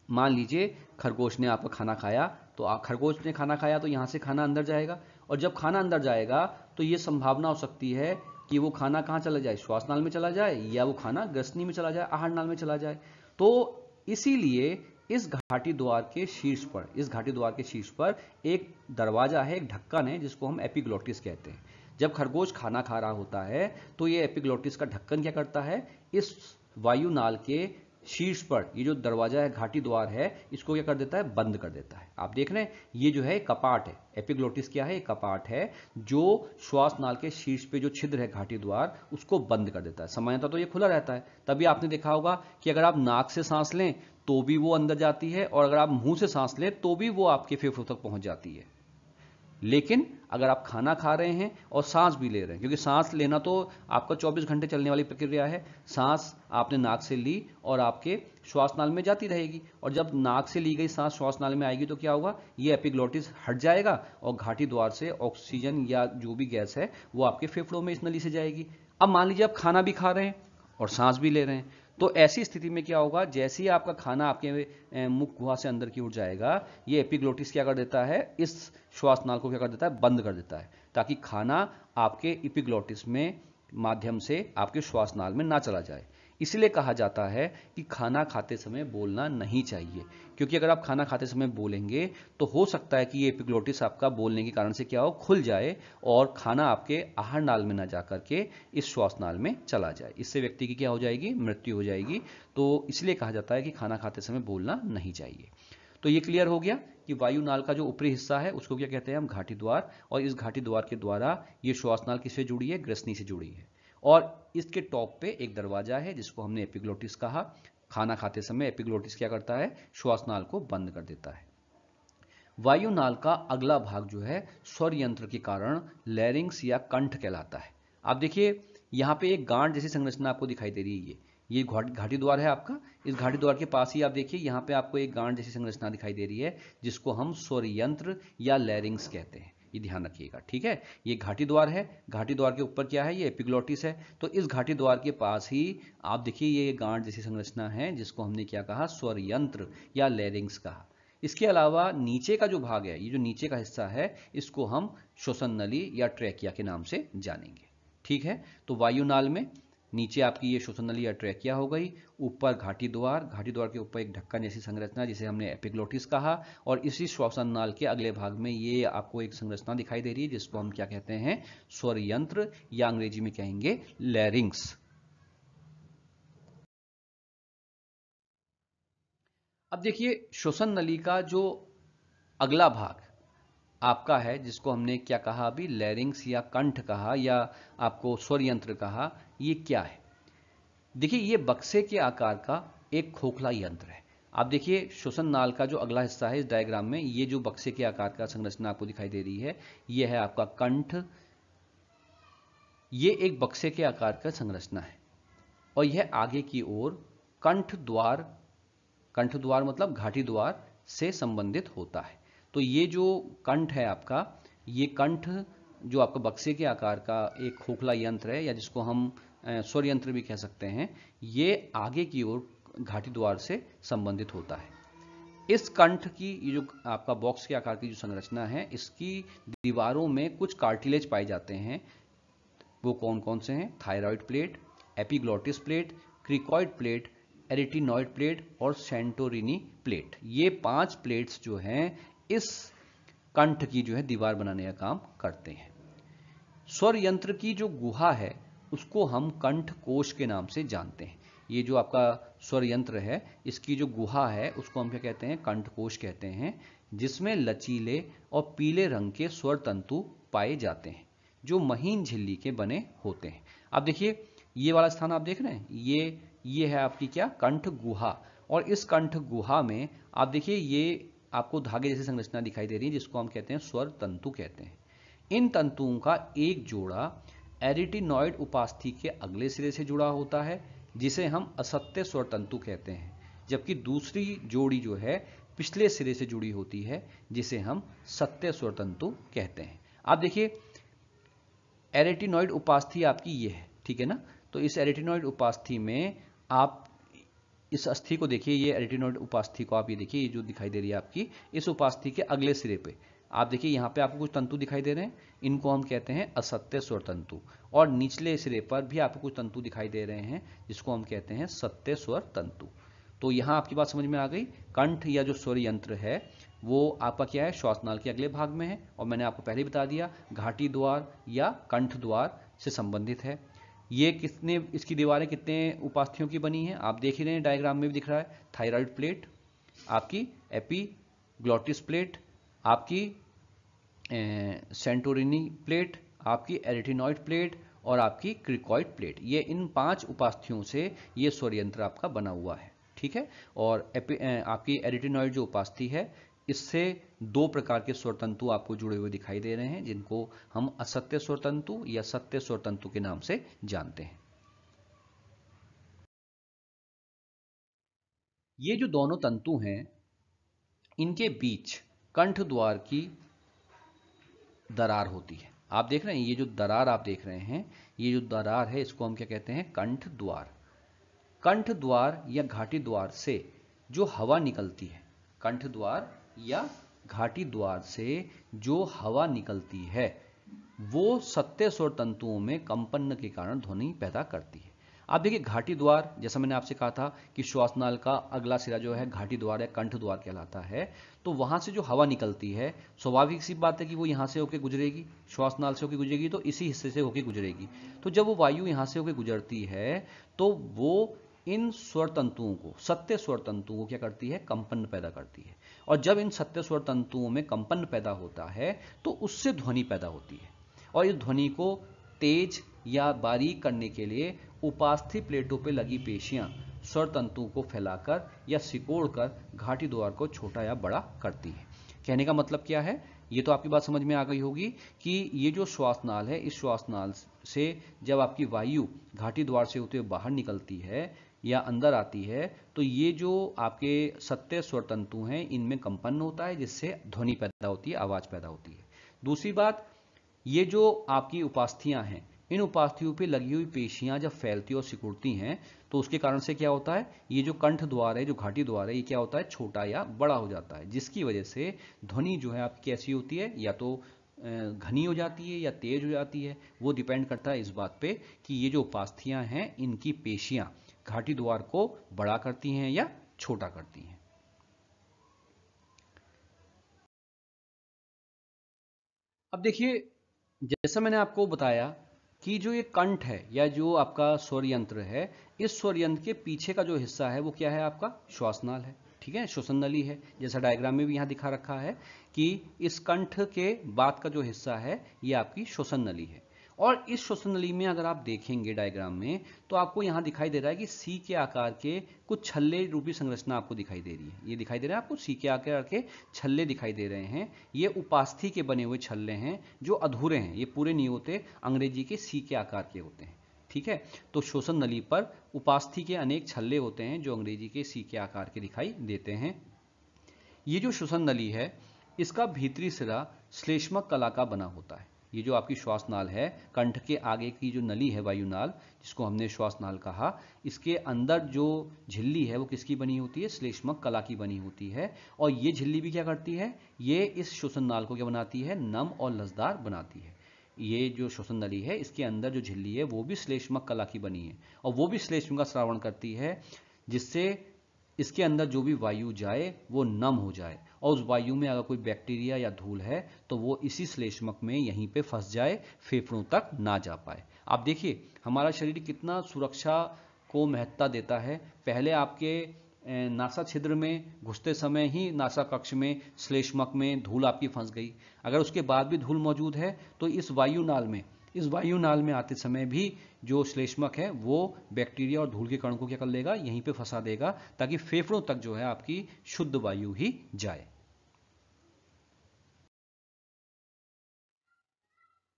मान लीजिए खरगोश ने आपका खाना खाया, तो खरगोश ने खाना खाया तो यहां से खाना अंदर जाएगा, और जब खाना अंदर जाएगा तो ये संभावना हो सकती है कि वो खाना कहां चला जाए, श्वासनाल में चला जाए, या वो खाना ग्रसनी में चला जाए, आहार नाल में चला जाए। तो इसीलिए इस घाटी द्वार के शीर्ष पर, इस घाटी द्वार के शीर्ष पर एक दरवाजा है, एक ढक्कन है जिसको हम एपिग्लोटिस कहते हैं। जब खरगोश खाना खा रहा होता है तो ये एपिग्लोटिस का ढक्कन क्या करता है, इस वायुनाल के शीर्ष पर ये जो दरवाजा है, घाटी द्वार है, इसको क्या कर देता है, बंद कर देता है। आप देख रहे हैं ये जो है कपाट है, एपिग्लोटिस क्या है, कपाट है जो श्वासनाल के शीर्ष पे जो छिद्र है घाटी द्वार, उसको बंद कर देता है। सामान्यतः तो ये खुला रहता है, तभी आपने देखा होगा कि अगर आप नाक से सांस लें तो भी वो अंदर जाती है, और अगर आप मुंह से सांस लें तो भी वो आपके फेफड़ों तक पहुंच जाती है। लेकिन अगर आप खाना खा रहे हैं और सांस भी ले रहे हैं, क्योंकि सांस लेना तो आपका 24 घंटे चलने वाली प्रक्रिया है, सांस आपने नाक से ली और आपके श्वासनाल में जाती रहेगी, और जब नाक से ली गई सांस श्वासनाल में आएगी तो क्या होगा, ये एपिग्लोटिस हट जाएगा और घाटी द्वार से ऑक्सीजन या जो भी गैस है वो आपके फेफड़ों में इस नली से जाएगी। अब मान लीजिए आप खाना भी खा रहे हैं और सांस भी ले रहे हैं, तो ऐसी स्थिति में क्या होगा, जैसे ही आपका खाना आपके मुख गुहा से अंदर की ओर जाएगा, ये एपिग्लोटिस क्या कर देता है, इस श्वास नाल को क्या कर देता है, बंद कर देता है, ताकि खाना आपके एपिग्लोटिस में माध्यम से आपके श्वास नाल में ना चला जाए। इसलिए कहा जाता है कि खाना खाते समय बोलना नहीं चाहिए, क्योंकि अगर आप खाना खाते समय बोलेंगे तो हो सकता है कि ये एपिग्लोटिस आपका बोलने के कारण से क्या हो, खुल जाए और खाना आपके आहार नाल में ना जाकर के इस श्वास नाल में चला जाए। इससे व्यक्ति की क्या हो जाएगी, मृत्यु हो जाएगी। तो इसलिए कहा जाता है कि खाना खाते समय बोलना नहीं चाहिए। तो ये क्लियर हो गया कि वायु नाल का जो ऊपरी हिस्सा है उसको क्या कहते हैं हम, घाटी द्वार, और इस घाटी द्वार के द्वारा ये श्वास नाल किससे जुड़ी है, ग्रसनी से जुड़ी है। और इसके टॉप पे एक दरवाजा है जिसको हमने एपिग्लोटिस कहा। खाना खाते समय एपिग्लोटिस क्या करता है, श्वास नाल को बंद कर देता है। वायु नाल का अगला भाग जो है स्वर यंत्र के कारण लैरिंग्स या कंठ कहलाता है। आप देखिए यहाँ पे एक गांठ जैसी संरचना आपको दिखाई दे रही है, ये घाटी द्वार है आपका। इस घाटी द्वार के पास ही आप देखिए यहाँ पे आपको एक गांठ जैसी संरचना दिखाई दे रही है, जिसको हम स्वर यंत्र या लैरिंग्स कहते हैं। ये ध्यान रखिएगा, ठीक है। ये घाटी द्वार है, घाटी द्वार के ऊपर क्या है, ये एपिग्लोटिस है। तो इस घाटी द्वार के पास ही आप देखिए ये गांठ जैसी संरचना है, जिसको हमने क्या कहा, स्वर यंत्र या लैरिंग्स कहा। इसके अलावा नीचे का जो भाग है, ये जो नीचे का हिस्सा है, इसको हम श्वसन नली या ट्रैकिया के नाम से जानेंगे, ठीक है। तो वायुनाल में नीचे आपकी ये श्वसन नली या ट्रैकिया हो गई, ऊपर घाटी द्वार, घाटी द्वार के ऊपर एक ढक्कन जैसी संरचना जिसे हमने एपिग्लोटिस कहा, और इसी श्वसन नाल के अगले भाग में ये आपको एक संरचना दिखाई दे रही है जिसको हम क्या कहते हैं, स्वर यंत्र या अंग्रेजी में कहेंगे लैरिंग्स। अब देखिए श्वसन नली का जो अगला भाग आपका है, जिसको हमने क्या कहा अभी, लैरिंग्स या कंठ कहा या आपको स्वर यंत्र कहा, ये क्या है। देखिए ये बक्से के आकार का एक खोखला यंत्र है। आप देखिए श्वसन नाल का जो अगला हिस्सा है इस डायग्राम में, ये जो बक्से के आकार का संरचना आपको दिखाई दे रही है, ये है आपका कंठ। ये एक बक्से के आकार का संरचना है और यह आगे की ओर कंठ द्वार, कंठ द्वार मतलब घाटी द्वार से संबंधित होता है। तो ये जो कंठ है आपका, ये कंठ जो आपका बक्से के आकार का एक खोखला यंत्र है, या जिसको हम स्वर यंत्र भी कह सकते हैं, ये आगे की ओर घाटी द्वार से संबंधित होता है। इस कंठ की ये जो आपका बॉक्स के आकार की जो संरचना है, इसकी दीवारों में कुछ कार्टिलेज पाए जाते हैं। वो कौन कौन से हैं, thyroid plate, epiglottis plate, cricoid plate, arytenoid plate और सेंटोरिनी प्लेट। ये 5 प्लेट्स जो हैं इस कंठ की जो है दीवार बनाने का काम करते हैं। स्वर यंत्र की जो गुहा है उसको हम कंठ कोश के नाम से जानते हैं। ये जो आपका स्वर यंत्र है, इसकी जो गुहा है उसको हम क्या कहते हैं, कंठ कोश कहते हैं, जिसमें लचीले और पीले रंग के स्वर तंतु पाए जाते हैं जो महीन झिल्ली के बने होते हैं। अब देखिए ये वाला स्थान आप देख रहे हैं, ये है आपकी क्या, कंठ गुहा। और इस कंठ गुहा में आप देखिए ये आपको धागे जैसी संरचना दिखाई दे रही है, जिसको हम कहते हैं स्वर तंतु कहते हैं। इन तंतुओं का एक जोड़ा एरिटिनॉइड उपास्थि के अगले सिरे से जुड़ा होता है, जिसे हम असत्य स्वर तंतु कहते हैं, जबकि दूसरी जोड़ी जो है पिछले सिरे से जुड़ी होती है, जिसे हम सत्य स्वर तंतु कहते हैं। आप देखिए एरेटिनॉइड उपास्थि आपकी ये है, ठीक है ना। तो इस एरेटिनॉइड उपास्थि में आप इस अस्थि को देखिए, ये एरेटिनॉइड उपास्थि को आप ये देखिए, ये जो दिखाई दे रही है आपकी, इस उपास्थि के अगले सिरे पे आप देखिए यहाँ पे आपको कुछ तंतु दिखाई दे रहे हैं, इनको हम कहते हैं असत्य स्वर तंतु। और निचले सिरे पर भी आपको कुछ तंतु दिखाई दे रहे हैं, जिसको हम कहते हैं सत्य स्वर तंतु। तो यहाँ आपकी बात समझ में आ गई। कंठ या जो स्वर यंत्र है वो आपका क्या है, श्वासनाल के अगले भाग में है, और मैंने आपको पहले ही बता दिया घाटी द्वार या कंठ द्वार से संबंधित है। ये कितने, इसकी दीवारें कितने उपास्थियों की बनी हैं आप देख ही रहे हैं, डायग्राम में भी दिख रहा है। थायराइड प्लेट, आपकी एपिग्लोटिस प्लेट, आपकी सेंटोरिनी प्लेट, आपकी एरिटिनॉइड प्लेट और आपकी क्रिकॉइड प्लेट। ये इन 5 उपास्थियों से ये स्वर यंत्र आपका बना हुआ है, ठीक है। और आपकी एरिटिनॉइड जो उपास्थि है, इससे 2 प्रकार के स्वर तंतु आपको जुड़े हुए दिखाई दे रहे हैं, जिनको हम असत्य स्वर तंतु या सत्य स्वर तंतु के नाम से जानते हैं। ये जो दोनों तंतु हैं, इनके बीच कंठ द्वार की दरार होती है। आप देख रहे हैं ये जो दरार आप देख रहे हैं, ये जो दरार है इसको हम क्या कहते हैं, कंठ द्वार। कंठ द्वार या घाटी द्वार से जो हवा निकलती है, कंठ द्वार या घाटी द्वार से जो हवा निकलती है वो सत्य स्वर तंतुओं में कंपन के कारण ध्वनि पैदा करती है। आप देखिए घाटी द्वार, जैसा मैंने आपसे कहा था कि श्वासनाल का अगला सिरा जो है घाटी द्वार या कंठ द्वार कहलाता है, तो वहां से जो हवा निकलती है स्वाभाविक सी बात है कि वो यहां से होकर गुजरेगी, श्वासनाल से होकर गुजरेगी, तो इसी हिस्से से होकर गुजरेगी। तो जब वो वायु यहां से होकर गुजरती है तो वो इन स्वर तंतुओं को, सत्य स्वर तंतुओं को क्या करती है, कंपन पैदा करती है। और जब इन सत्य स्वर तंतुओं में कंपन पैदा होता है तो उससे ध्वनि पैदा होती है। और इस ध्वनि को तेज या बारीक करने के लिए उपास्थि प्लेटों पर लगी पेशियां स्वर तंतुओं को फैलाकर या सिकोड़कर घाटी द्वार को छोटा या बड़ा करती है। कहने का मतलब क्या है, ये तो आपकी बात समझ में आ गई होगी कि ये जो श्वासनाल है, इस श्वासनाल से जब आपकी वायु घाटी द्वार से होते हुए बाहर निकलती है या अंदर आती है तो ये जो आपके सत्य स्वर तंतु हैं इनमें कंपन होता है, जिससे ध्वनि पैदा होती है, आवाज पैदा होती है। दूसरी बात, ये जो आपकी उपास्थियां हैं, इन उपास्थियों पे लगी हुई पेशियां जब फैलती और सिकुड़ती हैं तो उसके कारण से क्या होता है, ये जो कंठ द्वार है, जो घाटी द्वार है, ये क्या होता है, छोटा या बड़ा हो जाता है, जिसकी वजह से ध्वनि जो है आपकी कैसी होती है, या तो घनी हो जाती है या तेज हो जाती है। वो डिपेंड करता है इस बात पे कि ये जो उपास्थियां हैं इनकी पेशियां घाटी द्वार को बड़ा करती हैं या छोटा करती हैं। अब देखिए, जैसा मैंने आपको बताया कि जो ये कंठ है या जो आपका स्वर यंत्र है, इस स्वर यंत्र के पीछे का जो हिस्सा है वो क्या है, आपका श्वासनाल है, ठीक है, श्वसन नली है। जैसा डायग्राम में भी यहां दिखा रखा है कि इस कंठ के बाद का जो हिस्सा है ये आपकी श्वसन नली है। और इस श्वसन नली में अगर आप देखेंगे डायग्राम में तो आपको यहां दिखाई दे रहा है कि सी के आकार के कुछ छल्ले रूपी संरचना आपको दिखाई दे रही है। ये दिखाई दे रहा है आपको, सी के आकार के छल्ले दिखाई दे रहे हैं। ये उपास्थि के बने हुए छल्ले हैं जो अधूरे हैं, ये पूरे नहीं होते, अंग्रेजी के सी के आकार के होते हैं, ठीक है। तो श्वसन नली पर उपास्थि के अनेक छल्ले होते हैं जो अंग्रेजी के सी के आकार के दिखाई देते हैं। ये जो श्वसन नली है इसका भीतरी सिरा श्लेष्मक कला का बना होता है। ये जो आपकी श्वासनाल है, कंठ के आगे की जो नली है वायुनाल, जिसको हमने श्वासनाल कहा, इसके अंदर जो झिल्ली है वो किसकी बनी होती है, श्लेष्मक कला की बनी होती है। और ये झिल्ली भी क्या करती है, ये इस श्वसन नाल को क्या बनाती है, नम और लसदार बनाती है। ये जो श्वसन नली है इसके अंदर जो झिल्ली है वो भी श्लेष्मक कला की बनी है और वो भी श्लेष्म का श्रावण करती है, जिससे इसके अंदर जो भी वायु जाए वो नम हो जाए और उस वायु में अगर कोई बैक्टीरिया या धूल है तो वो इसी श्लेष्मक में यहीं पे फंस जाए, फेफड़ों तक ना जा पाए। आप देखिए हमारा शरीर कितना सुरक्षा को महत्ता देता है। पहले आपके नासा छिद्र में घुसते समय ही नासा कक्ष में श्लेष्मक में धूल आपकी फंस गई, अगर उसके बाद भी धूल मौजूद है तो इस वायुनाल में आते समय भी जो श्लेष्मक है वो बैक्टीरिया और धूल के कण को क्या कर लेगा, यहीं पे फंसा देगा, ताकि फेफड़ों तक जो है आपकी शुद्ध वायु ही जाए।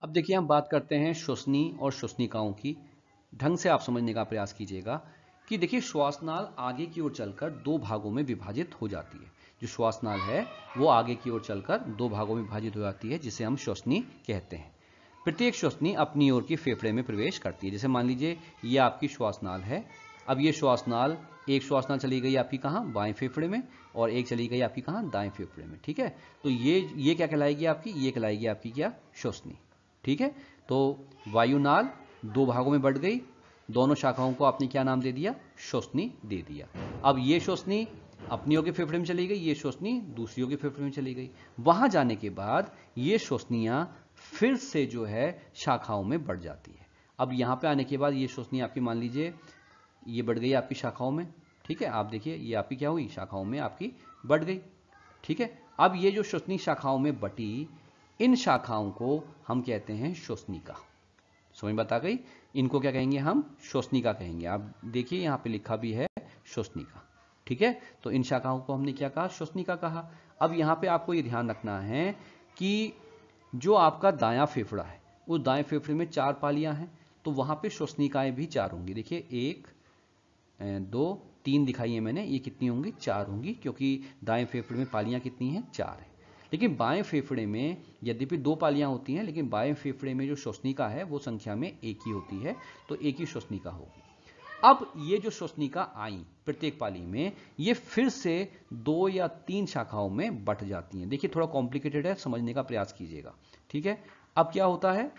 अब देखिए हम बात करते हैं श्वसनी और श्वसनिकाओं की। ढंग से आप समझने का प्रयास कीजिएगा कि देखिए श्वासनाल आगे की ओर चलकर दो भागों में विभाजित हो जाती है। जो श्वासनाल है वो आगे की ओर चलकर दो भागों में विभाजित हो जाती है, जिसे हम श्वसनी कहते हैं। प्रत्येक श्वसनी अपनी ओर की फेफड़े में प्रवेश करती है। जैसे मान लीजिए ये आपकी श्वासनाल है, अब ये श्वासनाल, एक श्वासनाल चली गई आपकी कहाँ, बाएं फेफड़े में, और एक चली गई आपकी कहाँ, दाएं फेफड़े में, ठीक है। तो ये क्या कहलाएगी आपकी, ये कहलाएगी आपकी क्या, श्वसनी, ठीक है। तो वायुनाल दो भागों में बढ़ गई, दोनों शाखाओं को आपने क्या नाम दे दिया, श्वसनी दे दिया। अब ये श्वसनी अपनी ओर के फेफड़े में चली गई, ये श्वसनी दूसरी ओर के फेफड़े में चली गई। वहां जाने के बाद ये श्वसनियां फिर से जो है शाखाओं में बढ़ जाती है। अब यहां पे आने के बाद ये श्वसनी आपकी मान लीजिए ये बढ़ गई आपकी शाखाओं में, ठीक है। आप देखिए ये आपकी क्या हुई, शाखाओं में आपकी बढ़ गई, ठीक है। अब ये जो श्वसनी शाखाओं में बटी, इन शाखाओं को हम कहते हैं श्वसनिका। समझ बता गई, इनको क्या कहेंगे हम, श्वसनिका कहेंगे। आप देखिए यहां पे लिखा भी है श्वसनिका, ठीक है। तो इन शाखाओं को हमने क्या कहा, श्वसनिका कहा। अब यहां पे आपको ये ध्यान रखना है कि जो आपका दायां फेफड़ा है उस दाएं फेफड़े में 4 पालियां हैं, तो वहां पे श्वसनिकाएं भी 4 होंगी। देखिए 1 2 3 दिखाई है मैंने, ये कितनी होंगी, 4 होंगी, क्योंकि दाएं फेफड़े में पालियां कितनी हैं, 4 है। लेकिन बाएं फेफड़े में यद्यपि 2 पालियां होती हैं, लेकिन बाएं फेफड़े में जो श्वसनिका है वो संख्या में 1 ही होती है, तो 1 ही श्वसनिका होगी। अब ये जो श्वसनिका आई प्रत्येक पाली में, ये फिर से 2 या 3 शाखाओं में बंट जाती हैं। देखिए थोड़ा कॉम्प्लिकेटेड है, समझने का प्रयास कीजिएगा। ठीक है, अब क्या होता है,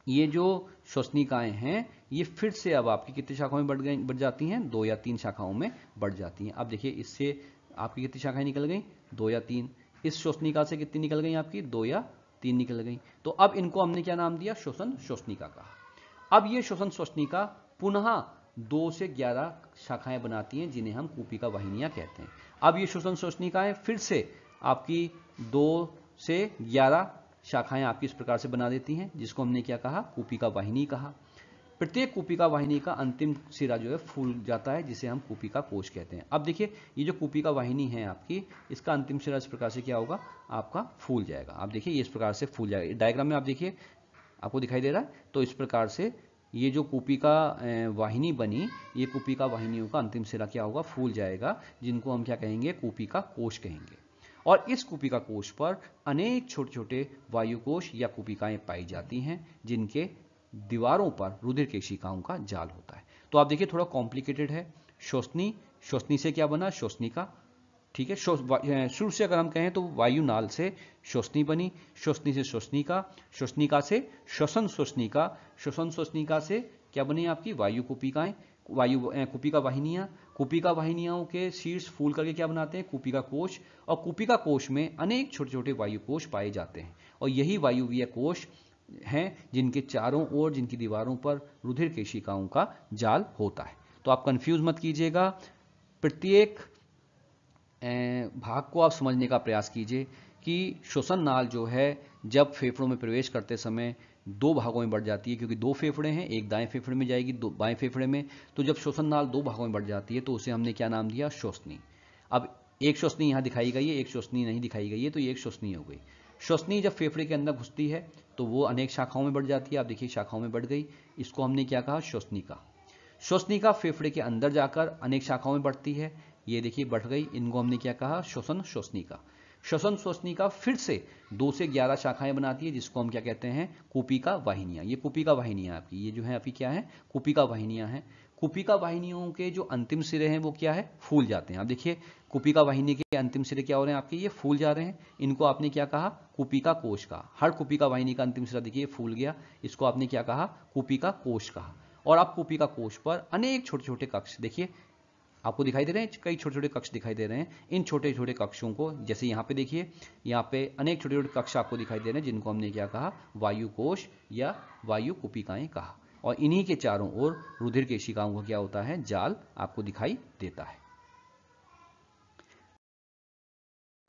ये जो श्वसनिकाएं हैं ये फिर से अब आपकी कितनी शाखाओं में बढ़ जाती हैं, 2 या 3 शाखाओं में बढ़ जाती हैं। अब देखिए इससे आपकी कितनी शाखाएं निकल गई, 2 या 3। इस श्वसनिका से कितनी निकल गई आपकी, 2 या 3 निकल गई। तो अब इनको हमने क्या नाम दिया, श्वसन श्वसनिका कहा। अब ये श्वसन श्वसनिका पुनः 2 से 11 शाखाएं बनाती हैं, जिन्हें हम कूपिका वाहिनियां कहते हैं। अब ये श्वसन श्वसनिकाएं फिर से आपकी 2 से 11 शाखाएं आपकी इस प्रकार से बना देती हैं, जिसको हमने क्या कहा, कूपिका वाहिनी कहा। प्रत्येक कूपिका वाहिनी का अंतिम सिरा जो है फूल जाता है, जिसे हम कूपिका कोश कहते हैं। अब देखिए ये जो कूपिका वाहिनी है आपकी, इसका अंतिम सिरा इस प्रकार से क्या होगा, आपका फूल जाएगा। आप देखिए ये इस प्रकार से फूल जाएगा। डायग्राम में आप देखिए आपको दिखाई दे रहा है। तो इस प्रकार से ये जो कूपिका वाहिनी बनी, ये कूपिका वाहिनियों का अंतिम सिरा क्या होगा, फूल जाएगा, जिनको हम क्या कहेंगे, कूपिका कोश कहेंगे। और इस कूपिका कोश पर अनेक छोटे छोटे वायुकोश या कूपिकाएं पाई जाती हैं, जिनके दीवारों पर रुधिर केशिकाओं का जाल होता है। तो आप देखिए थोड़ा कॉम्प्लिकेटेड है। श्वसनी, श्वसनी से क्या बना, श्वसनिका। ठीक है, शुरू से अगर हम कहें तो वायुनाल से श्वसनी बनी, श्वसनी से श्वसनिका, श्वसनिका से श्वसन श्वसनिका, श्वसन श्वसनिका से क्या बनी आपकी, वायु कूपिकाएं, वायु कूपिका वाहिनियां। कूपिका वाहिनियों के शीर्ष फूल करके क्या बनाते हैं, कूपिका कोश। और कूपिका कोश में अनेक छोटे छोटे वायु कोश पाए जाते हैं, और यही वायुवीय कोश हैं जिनके चारों ओर, जिनकी दीवारों पर रुधिर केशिकाओं का जाल होता है। तो आप कंफ्यूज मत कीजिएगा, प्रत्येक भाग को आप समझने का प्रयास कीजिए कि श्वसन नाल जो है जब फेफड़ों में प्रवेश करते समय 2 भागों में बढ़ जाती है, क्योंकि 2 फेफड़े हैं, एक दाएं फेफड़े में जाएगी, 2 बाएं फेफड़े में। तो जब श्वसन नाल 2 भागों में बढ़ जाती है तो उसे हमने क्या नाम दिया, श्वसनी। अब एक श्वसनी यहाँ दिखाई गई है, एक श्वसनी नहीं दिखाई गई है, तो ये एक श्वसनी हो गई। श्वसनी जब फेफड़े के अंदर घुसती है तो वो अनेक शाखाओं में बढ़ जाती है। आप देखिए शाखाओं में बढ़ गई, इसको हमने क्या कहा, श्वसनिका। श्वसनिका फेफड़े के अंदर जाकर अनेक शाखाओं में बढ़ती है, ये देखिए बढ़ गई, इनको हमने क्या कहा, श्वसन श्वसनिका। श्वसन श्वसनिका फिर से 2 से 11 शाखाएं बनाती है, जिसको हम क्या कहते हैं, कूपिका वाहिनियां। ये कूपिका वाहिनियां आपकी, ये जो है आपकी क्या है, कूपिका वाहिनियां हैं। कूपिका वाहिनियों के जो अंतिम सिरे हैं वो क्या है, फूल जाते हैं। आप देखिए कूपिका वाहिनी के अंतिम सिरे क्या हो रहे हैं आपके, ये फूल जा रहे हैं। इनको आपने क्या कहा, कूपिका कोश कहा। हर कूपिका वाहिनी का अंतिम सिरा देखिए फूल गया, इसको आपने क्या कहा, कूपिका कोश कहा। और आप कूपिका कोश पर अनेक छोटे छोटे कक्ष देखिए आपको दिखाई दे रहे हैं, कई छोटे छोटे कक्ष दिखाई दे रहे हैं। इन छोटे छोटे कक्षों को, जैसे यहाँ पे देखिए, यहाँ पे अनेक छोटे छोटे कक्ष आपको दिखाई दे रहे हैं, जिनको हमने क्या कहा, वायु कोश या वायु कूपिकाएं कहा। और इन्हीं के चारों ओर रुधिर केशिकाओं का क्या होता है, जाल आपको दिखाई देता है।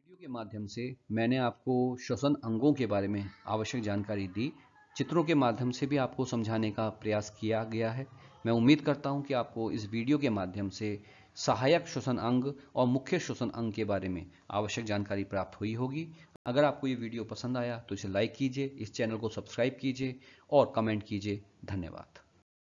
वीडियो के माध्यम से मैंने आपको श्वसन अंगों के बारे में आवश्यक जानकारी दी, चित्रों के माध्यम से भी आपको समझाने का प्रयास किया गया है। मैं उम्मीद करता हूं कि आपको इस वीडियो के माध्यम से सहायक श्वसन अंग और मुख्य श्वसन अंग के बारे में आवश्यक जानकारी प्राप्त हुई होगी। अगर आपको ये वीडियो पसंद आया तो इसे लाइक कीजिए, इस चैनल को सब्सक्राइब कीजिए और कमेंट कीजिए। धन्यवाद।